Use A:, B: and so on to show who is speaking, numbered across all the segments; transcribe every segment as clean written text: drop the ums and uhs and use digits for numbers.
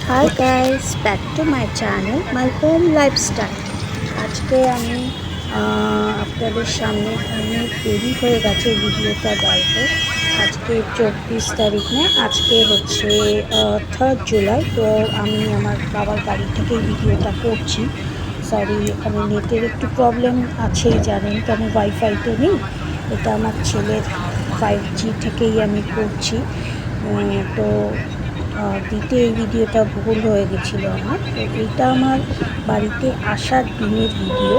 A: Hi guys, back to my channel my home lifestyle. আজকে আমি আপনাদের সামনে অনেক দেরি হয়ে গেছে ভিডিওটা দেওয়াতে। আজকে 24 তারিখ না, আজকে হচ্ছে 3rd জুলাই। তো আমি আমার বাবার বাড়ি থেকেই ভিডিওটা করছি। সরি, এখানে নেটের একটু প্রবলেম আছেই, জানেন, কেন ওয়াইফাই তো নেই। এটা আমার ছেলের 5G থেকেই আমি করছি। তো দিতে এই ভিডিওটা ভুল হয়ে গেছিলো আমার। তো এইটা আমার বাড়িতে আসার দিনের ভিডিও।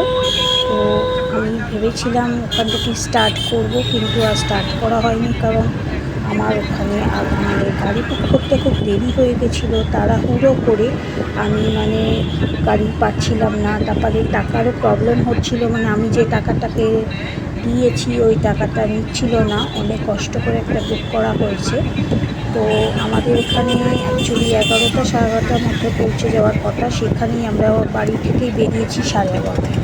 A: তো আমি ভেবেছিলাম ওখান থেকে স্টার্ট করব, কিন্তু আর স্টার্ট করা হয়নি, কারণ আমার ওখানে মানে গাড়ি বুক করতে খুব দেরি হয়ে গেছিলো। তাড়াহুড়ো করে আমি গাড়ি পাচ্ছিলাম না, তারপরে টাকারও প্রবলেম হচ্ছিল, আমি যে টাকাটাকে দিয়েছি ওই টাকাটা নিচ্ছিল না। অনেক কষ্ট করে একটা বুক করা হয়েছে। তো আমাদের এখানে অ্যাকচুয়ালি 11টা 11:30টার মধ্যে পৌঁছে যাওয়ার কথা, সেখানেই আমরা বাড়ি থেকেই বেরিয়েছি 11:30টায়।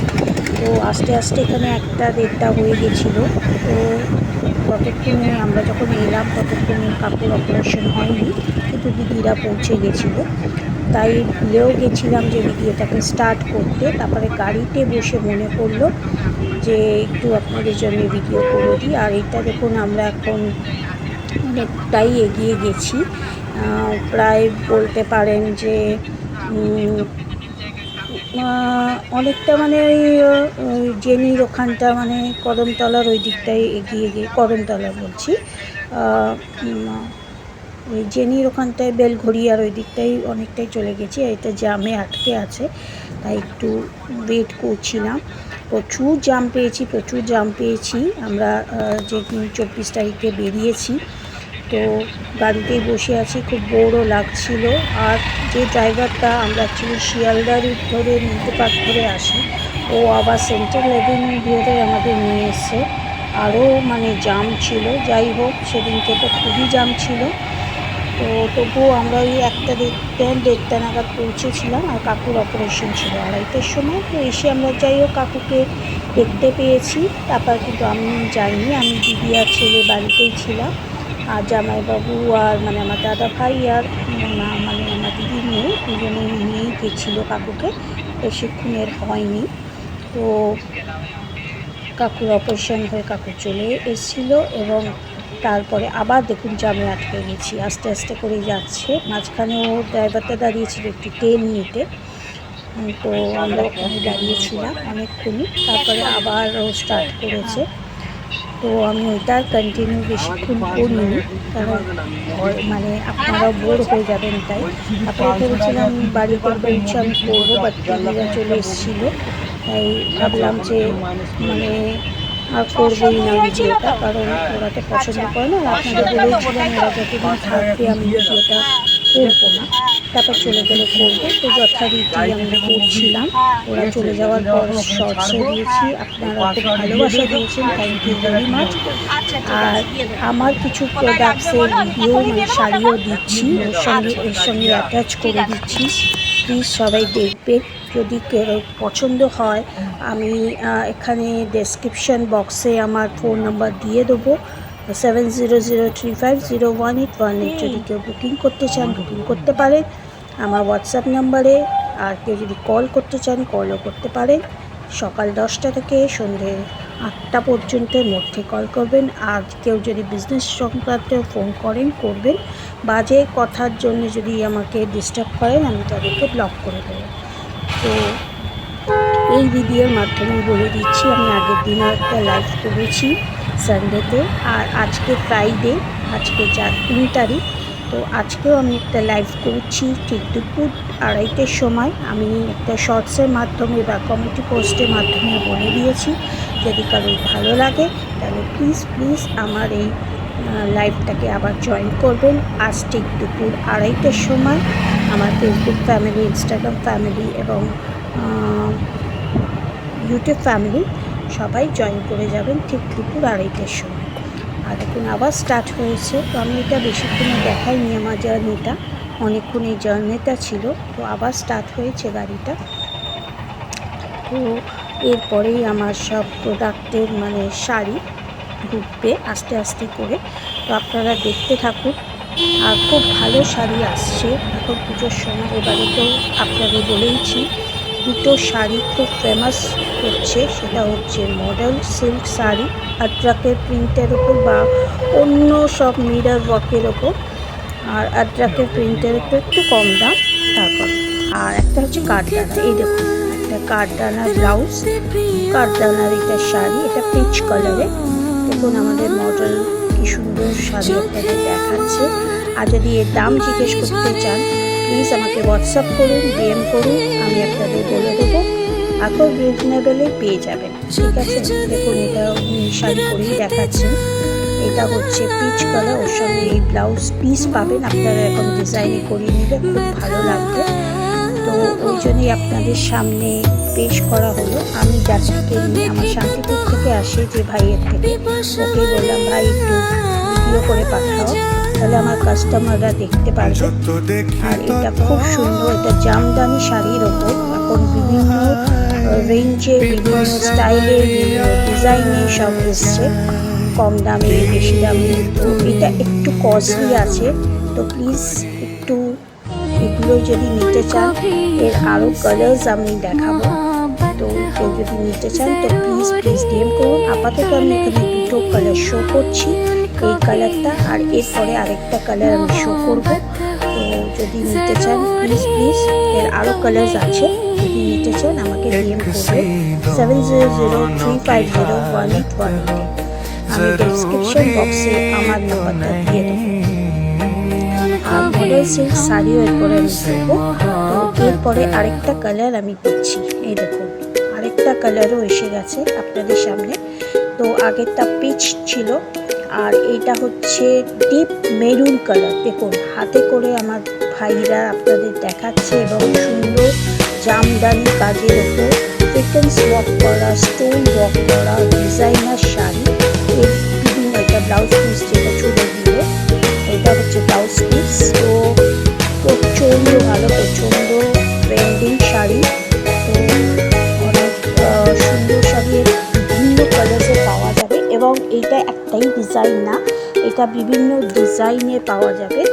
A: তো আস্তে আস্তে এখানে 1টা 1:30টা হয়ে গেছিলো। তো ততক্ষণে আমরা যখন এলাম ততক্ষণে কাকুর অপারেশন হয়নি, কিন্তু দিদিরা পৌঁছে গেছিলো। তাই ভুলেও গেছিলাম যে ভিডিওটাকে স্টার্ট করতে। তারপরে গাড়িতে বসে মনে পড়লো যে একটু আপনাদের জন্য ভিডিও করে দিই। আর এইটা দেখুন, আমরা এখন অনেকটাই এগিয়ে গেছি। প্রায় বলতে পারেন যে অনেকটা ওই জেনির ওখানটা, কদমতলার ওই দিকটাই এগিয়ে গিয়ে, কদমতলা বলছি, ওই জেনির ওখানটায় বেলঘড়িয়ার ওই দিকটাই অনেকটাই চলে গেছি। এটা জ্যামে আটকে আছে, তাই একটু ওয়েট করছিলাম। প্রচুর জ্যাম পেয়েছি আমরা যেদিন 24 তারিখে বেরিয়েছি। তো গাড়িতেই বসে আছি, খুব বোরও লাগছিল। আর যে ড্রাইভারটা, আমরা অ্যাকচুয়ালি শিয়ালদা রুট ধরে মিন্টু পার্ক ধরে আসি, ও আবার সেন্ট্রাল অ্যাভিনিউ ধরে আমাদের নিয়ে এসছে। আরও জ্যাম ছিল। যাই হোক, সেদিনকে তো খুবই জ্যাম ছিল। তো তবুও আমরা ওই 1টা 1:30 নাগাদ পৌঁছেছিলাম। আর কাকুর অপারেশন ছিল 2:30টার সময়। তো এসে আমরা যাই হোক কাকুকে দেখতে পেয়েছি। তারপর কিন্তু আমি যাইনি, আমি দিদি আর ছেলে বাড়িতেই ছিলাম। আর জামাইবাবু আর আমার দাদা ভাই আর আমার দিদির মেয়ে, দুজনে নিয়েই গেছিলো কাকুকে, বেশিক্ষণের হয়নি। তো কাকুর অপারেশন হয়ে কাকু চলে এসেছিলো, এবং তারপরে আবার দেখুন জ্যামে আটকে গেছি। আস্তে আস্তে করে যাচ্ছে, মাঝখানেও ড্রাইভারটা দাঁড়িয়েছিল একটু তেল নিতে। তো আমরা ওখানে দাঁড়িয়েছিলাম অনেকক্ষণই, তারপরে আবার ও স্টার্ট করেছে। তো আমি ওইটা কন্টিনিউ বেশিক্ষণ করিনি, কারণ আপনারাও বোর হয়ে যাবেন। তাই তারপরে ভেবেছিলাম বাড়িতে পৌঁছে আমি করবো, বাট দিদিরা চলে এসেছিলো। তাই ভাবলাম যে আর করবোই না ভিডিওটা, কারণ ওরা তো পছন্দ করে না। আর আপনাদের বলেছিলাম ওরা যতদিন থাকবে আমি ভিডিওটা করবো না, তারপর চলে গেলে করবো। তো যথারীতি আমি করছিলাম। ওরা চলে যাওয়ার পর শর্টসও দিয়েছি, আপনারা খুব ভালোবাসা দিয়েছেন, থ্যাংক ইউ ভেরি মাচ। আর আমার কিছু প্রোডাক্টসের ভিডিও শাড়িও দিচ্ছি, এর সঙ্গে অ্যাটাচ করে দিচ্ছি। প্লিজ সবাই দেখবেন। যদি কেউ পছন্দ হয়, আমি এখানে ডেসক্রিপশন বক্সে আমার ফোন নাম্বার দিয়ে দেবো, 7003501818। যদি কেউ বুকিং করতে চান বুকিং করতে পারেন আমার হোয়াটসঅ্যাপ নাম্বারে। আর কেউ যদি কল করতে চান কলও করতে পারেন। সকাল 10টা থেকে সন্ধ্যে 8টা পর্যন্তের মধ্যে কল করবেন। আর কেউ যদি বিজনেস সংক্রান্ত ফোন করবেন, বাজে কথার জন্য যদি আমাকে ডিস্টার্ব করেন, আমি তাদেরকে ব্লক করে দেবো। তো এই ভিডিওর মাধ্যমে বলে দিচ্ছি, আমি আগের দিনও একটা লাইভ করেছি সানডেতে, আর আজকে ফ্রাইডে, আজকে 3 তারিখ। তো আজকেও আমি একটা লাইভ করছি ঠিক দুপুর 2:30টার সময়। আমি একটা শর্টসের মাধ্যমে বা কমিউনিটি পোস্টের মাধ্যমে বলে দিয়েছি। যদি কারোর ভালো লাগে তাহলে প্লিজ আমার এই লাইভটাকে আবার জয়েন করবেন। আজ ঠিক দুপুর 2:30টার সময় আমার ফেসবুক ফ্যামিলি, ইনস্টাগ্রাম ফ্যামিলি এবং ইউটিউব ফ্যামিলি সবাই জয়েন করে যাবেন ঠিক দুপুর 2:30টার সময়। আর দেখুন আবার স্টার্ট হয়েছে। তো আমি এটা বেশিক্ষণে দেখাইনি, আমার জার্নিটা অনেকক্ষণ এই জার্নিটা ছিল। তো আবার স্টার্ট হয়েছে গাড়িটা। তো এরপরেই আমার সব প্রোডাক্টের শাড়ি ঢুকবে আস্তে আস্তে করে। তো আপনারা দেখতে থাকুন। আর খুব ভালো শাড়ি আসছে এখন পুজোর সময়। এবারে তো আপনাদের বলেইছি দুটো শাড়ি খুব ফেমাস হচ্ছে, সেটা হচ্ছে মডেল সিল্ক শাড়ি আদ্রাকের প্রিন্টের ওপর বা অন্য সব মিরর ওয়ার্কের ওপর, আর আদ্রাকের প্রিন্টের ওপর একটু কম দাম। তারপর আর একটা হচ্ছে কাঠদানা, এই দেখুন একটা কাঠদানার ব্লাউজ, কাঠদানার এটা শাড়ি, এটা পিচ কালারে। দেখুন আমাদের মডেল কি সুন্দর শাড়ি আপনাদের দেখাচ্ছে। আর যদি এর দাম জিজ্ঞেস করতে চান প্লিজ আমাকে হোয়াটসঅ্যাপ করুন, ডিএম করুন, আমি আপনাদের বলে দেবো। এখন রিজনেবলে পেয়ে যাবেন, ঠিক আছে। দেখুন এটা শাড়ি করেই দেখাচ্ছেন, এটা হচ্ছে পিচ কালার, ওর সঙ্গে এই ব্লাউজ পিস পাবেন আপনারা, এখন ডিজাইনে করিয়ে নিলে খুব ভালো লাগবে। তো ওই জন্যই আপনাদের সামনে পেশ করা হলো। আমি যাকে নিয়ে আমার শান্তিপুর থেকে আসে যে ভাইয়ের থেকে, ওকে বললাম ভাই একটু ভিডিও করে পাঠাও, তাহলে আমার কাস্টমাররা দেখতে পারবে। আর এটা খুব সুন্দর, এটা জামদানি শাড়ির ওপর এখন বিভিন্ন রেঞ্জে, বিভিন্ন স্টাইলে, বিভিন্ন ডিজাইনে সব এসছে, কম দামে বেশি দামে। তো এটা একটু কস্টলি আছে, তো প্লিজ একটু এগুলো যদি নিতে চান, এর আরও কালার্স আমি দেখাবো। তো কেউ যদি নিতে চান তো প্লিজ ডিএম করুন। আপাতত আমি এখানে দুটো কালার শো করছি, এই কালারটা আর এরপরে আরেকটা কালার আমি শো করব। তো যদি নিতে চান প্লিজ এর আরও কালার্স আছে, যদি নিতে চান আমাকে ডিএম করবে 7003501818। আমি ডেসক্রিপশন বক্সে আমার নাম্বারটা দিয়ে দেবো। আর মডেল সিল্ক শাড়িও এরপরে আমি দেবো। তো এরপরে আরেকটা কালার আমি দিচ্ছি, এই দেখুন আরেকটা কালারও এসে গেছে আপনাদের সামনে। তো আগেরটা পিচ ছিল, আর এইটা হচ্ছে ডিপ মেরুন কালার। দেখুন হাতে করে আমার ভাইরা আপনাদের দেখাচ্ছে, এবং সুন্দর জামদানি কাজের ওপর ফ্রিকোয়েন্স ওয়ার্ক করা, স্টোন ওয়ার্ক করা ডিজাইনার শাড়ি। এর বিভিন্ন, এটা ব্লাউজ পিস যেটা ছুটে দিল, এটা হচ্ছে ব্লাউজ পিস। তো প্রচণ্ড ভালো, প্রচণ্ড ট্রেন্ডিং শাড়ি। তো অনেক সুন্দর শাড়ি, বিভিন্ন কালার্সে পাওয়া যাবে, এবং এইটা একটাই ডিজাইন না, এটা বিভিন্ন ডিজাইনে পাওয়া যাবে।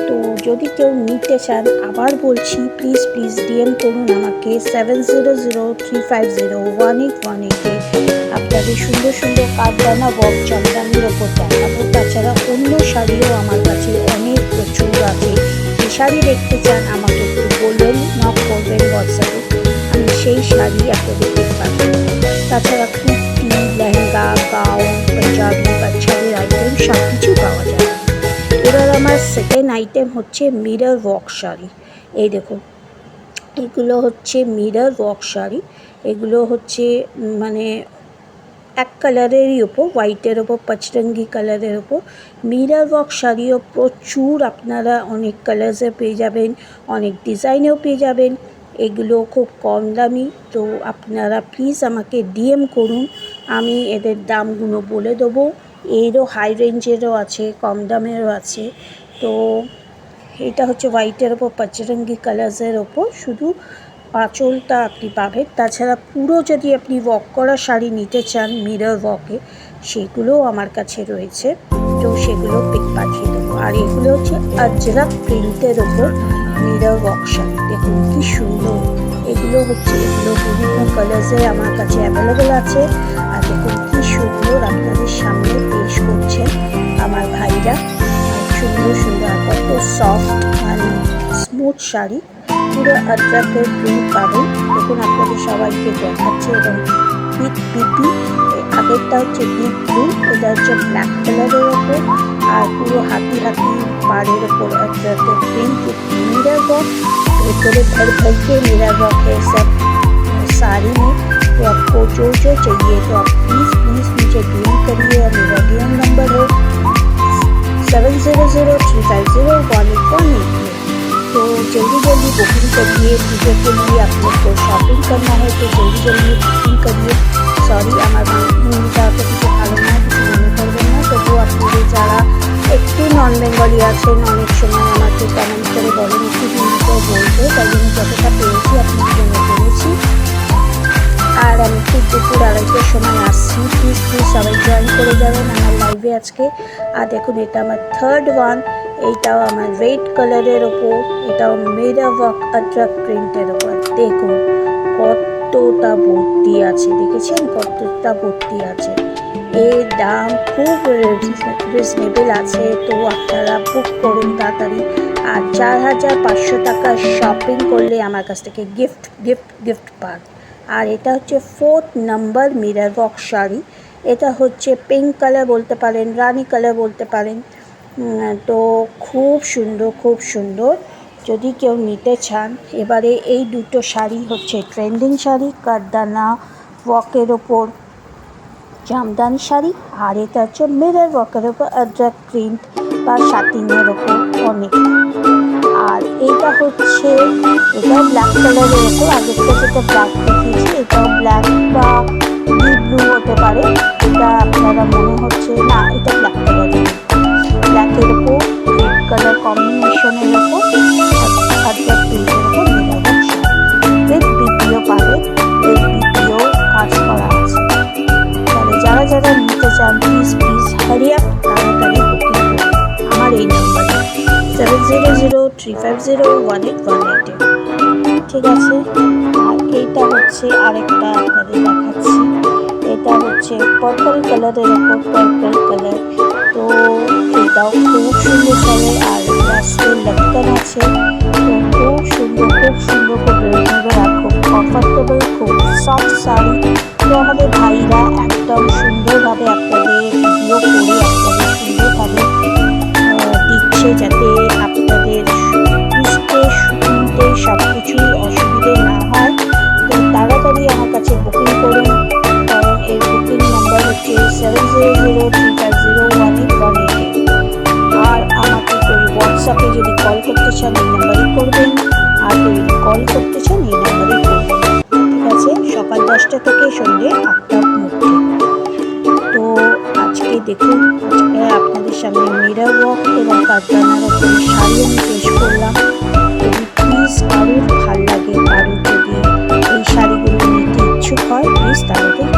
A: তো যদি কেউ নিতে চান আবার বলছি প্লিজ ডিএম করুন আমাকে 7003501818। আপনাদের সুন্দর সুন্দর কাঠদানা ওয়ার্ক জামদানির ওপর দেখাবো। তাছাড়া অন্য শাড়িও আমার কাছে অনেক প্রচুর আছে, যে শাড়ি দেখতে চান আমাকে একটু বলবেন, নক করবেন হোয়াটসঅ্যাপে, আমি সেই শাড়ি আপনাদেরকে পাঠাবো। তাছাড়া কুর্তি, লেহেঙ্গা, গাউন, পাঞ্জাবি, বাচ্চাদের আইটেম সব কিছু পাওয়া যায়। এবার আমার সেকেন্ড আইটেম হচ্ছে মিরর ওয়ার্ক শাড়ি। এই দেখুন এগুলো হচ্ছে মিরর ওয়ার্ক শাড়ি, এগুলো হচ্ছে মানে এক কালারেরই ওপর, হোয়াইটের ওপর পাঁচরঙ্গি কালারের ওপর মিরর ওয়ার্ক শাড়িও প্রচুর আপনারা অনেক কালার্সে পেয়ে যাবেন, অনেক ডিজাইনেও পেয়ে যাবেন। এগুলো খুব কম দামি, তো আপনারা প্লিজ আমাকে ডিএম করুন, আমি এদের দামগুলো বলে দেবো। এরও হাই রেঞ্জেরও আছে, কম দামেরও আছে। তো এটা হচ্ছে হোয়াইটের ওপর পাঁচরঙ্গি কালার্সের ওপর, শুধু আঁচলটা আপনি পাবেন। তাছাড়া পুরো যদি আপনি ওয়ার্ক করা শাড়ি নিতে চান মিরর ওয়ার্কে, সেগুলোও আমার কাছে রয়েছে, তো সেগুলো পিক পাঠিয়ে দেবো। আর এগুলো হচ্ছে আজরাক প্রিন্টের ওপর মিরর ওয়ার্ক শাড়ি, দেখুন কি সুন্দর। এগুলো বিভিন্ন কালার্সে আমার কাছে অ্যাভেলেবেল আছে। আর দেখুন কি সুন্দর আপনাদের সামনে পেশ করছে আমার ভাইরা, সুন্দর সুন্দর, কত সফট মানে স্মুথ শাড়ি, পুরো আদ্রাকের প্রিন্ট পাবেন। দেখুন আপনাদের সবাইকে দেখাচ্ছে, এবং উইথ পিপি। আগেরটা হচ্ছে ডিপ ব্লু, এটা হচ্ছে ব্ল্যাক কালারের ওপর, আর পুরো হাতি পাড়ের ওপর আদ্রাকের প্রিন্ট मिरर वर्क। थोड़े भर के मिरर वर्क है सब साड़ी में। तो आपको जो चाहिए तो आप प्लीज़ मुझे डीएम करिए। मेरा डीएम नंबर है 7003501818। तो जल्दी बुकिंग करिए, पूजा के लिए आप लोग को शॉपिंग करना है तो जल्दी बुकिंग करिए। सॉरी আমার মনটা তো কিছু ভালো না, কিছু মনে করবেন না। তবু আপনাদের যারা একটু নন বেঙ্গলি আছেন অনেক সময় আমাকে কমেন্ট করে বলেন একটু হিন্দিতেও বলতে, তাই জন্য যতটা পেরেছি আপনাদের জন্য বলেছি। আর আর আমি ঠিক দুপুর 2:30টার সময় আসছি। প্লিজ সবাই জয়েন করে যাবেন আমার লাইভে আজকে। আর দেখুন এটা আমার থার্ড ওয়ান, এইটাও আমার রেড কালারের ওপর, এটাও মিরর ওয়ার্ক আজরাক প্রিন্টের ওপর। দেখুন কতটা ভর্তি আছে, দেখেছেন কতটা ভর্তি আছে। এর দাম খুব রিজনেবল আছে, তো আপনারা বুক করুন তাড়াতাড়ি। আর 4500 টাকা শপিং করলে আমার কাছ থেকে গিফট পান। আর এটা হচ্ছে 4th number mirror work sari. এটা হচ্ছে পিঙ্ক কালার বলতে পারেন, রানি কালার বলতে পারেন। তো খুব সুন্দর। যদি কেউ নিতে চান, এবারে এই দুটো শাড়ি হচ্ছে ট্রেন্ডিং শাড়ি, কাঠদানা ওয়ার্কের ওপর জামদানি শাড়ি। আর এটা হচ্ছে মিরর ওয়ার্কের ওপর আজরাক প্রিন্ট বা সাটিনের ওপর অনেক। আর এটা হচ্ছে, এটাও ব্ল্যাক কালারের ওপর, আগেরটা যেটা ব্ল্যাক দেখিয়েছি এটাও ব্ল্যাক বা ব্লু হতে পারে। এটা আপনারা মনে হচ্ছে না, এটা ব্ল্যাক কালারের, ব্ল্যাকের ওপর রেড কালার কম্বিনেশনের ওপর আজরাক প্রিন্টের ওপর mirror work sari with BPO পাবে, উইথ বিপিও কাজ করা আছে। তাহলে যারা নিতে চান প্লিজ হারি আপ, তাড়াতাড়ি বুকিং করুন আমার এই নাম্বারে 7003501818। ঠিক আছে। আর এইটা হচ্ছে আরেকটা আপনাদের দেখাচ্ছি, এটা হচ্ছে পার্পল কালারের ওপর, পার্পল কালার। তো এটাও খুব সুন্দর শাড়ি, আর রাস্তায় লটকান আছে। তো খুব সুন্দর, খুব রিজনেবল আর খুব কমফর্টেবল, খুব সফট শাড়ি। তো আমাদের ভাইরা একদম সুন্দরভাবে আপনাদের ভিডিও করে আপনাদের সুন্দরভাবে দিচ্ছে, যাতে আপনাদের শুনতে সব কিছুই অসুবিধে না হয়। তো তাড়াতাড়ি আমার কাছে বুকিং করুন, কারণ এর বুকিং নাম্বার হচ্ছে 7003501818। আর আমাকে হোয়াটসঅ্যাপে যদি কল করতে চান এই নাম্বারেই করবেন, আর যদি কল করতে চান এই নাম্বারেই করবেন। ঠিক আছে, সকাল 10টা থেকে সন্ধ্যে 8টার মধ্যে। তো আজকে দেখুন, আজকে আপনাদের সামনে মিরর ওয়ার্ক এবং কাঠদানার ওপর শাড়ি আমি পেশ করলাম। যদি প্লিজ কারোর ভাল লাগে, কারোর যদি এই শাড়িগুলো নিতে ইচ্ছুক হয়, প্লিজ তাড়াতাড়ি